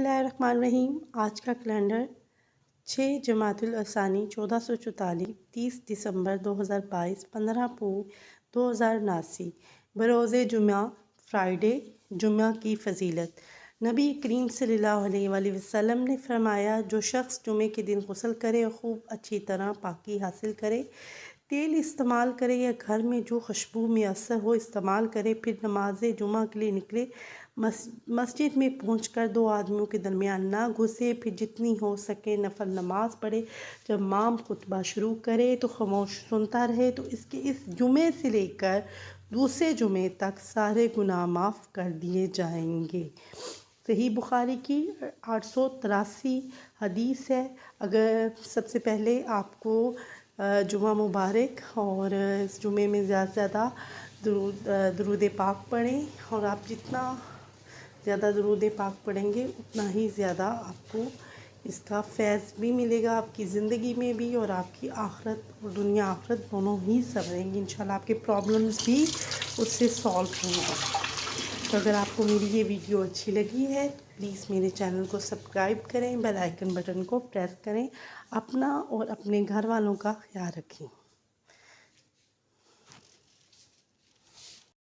बिस्मिल्लाहिर्रहमानिर्रहीम। आज का कैलेंडर 6 जमातुल असानी 1444, 30 दिसंबर 2022, 15 पू 2079 बरोज़ जुमा फ्राइडे। जुमा की फ़जीलत। नबी करीम सल्लल्लाहु अलैहि वसल्लम ने फरमाया, जो शख्स जुमे के दिन गुस्ल करे और खूब अच्छी तरह पाकी हासिल करे, तेल इस्तेमाल करे या घर में जो खुशबू मैसर हो इस्तेमाल करे, फिर नमाज जुमा के लिए निकले, मस्जिद में पहुंचकर दो आदमियों के दरमियान ना घुसे, फिर जितनी हो सके नफल नमाज पढ़े। जब इमाम खुतबा शुरू करे तो खामोश सुनता रहे, तो इसके इस जुमे से लेकर दूसरे जुमे तक सारे गुनाह माफ़ कर दिए जाएंगे। सही बुखारी की 883 हदीस है। अगर सबसे पहले आपको जुमा मुबारक, और इस जुमे में ज़्यादा से ज़्यादा दुरूद पाक पढ़ें, और आप जितना ज़्यादा दुरूद पाक पढ़ेंगे उतना ही ज़्यादा आपको इसका फैज़ भी मिलेगा, आपकी ज़िंदगी में भी, और आपकी आखिरत और दुनिया आखिरत दोनों ही संवरेंगी इंशाल्लाह। आपके प्रॉब्लम्स भी उससे सॉल्व होंगे। तो अगर आपको मेरी ये वीडियो अच्छी लगी है तो प्लीज़ मेरे चैनल को सब्सक्राइब करें, बेल आइकन बटन को प्रेस करें। अपना और अपने घर वालों का ख्याल रखें।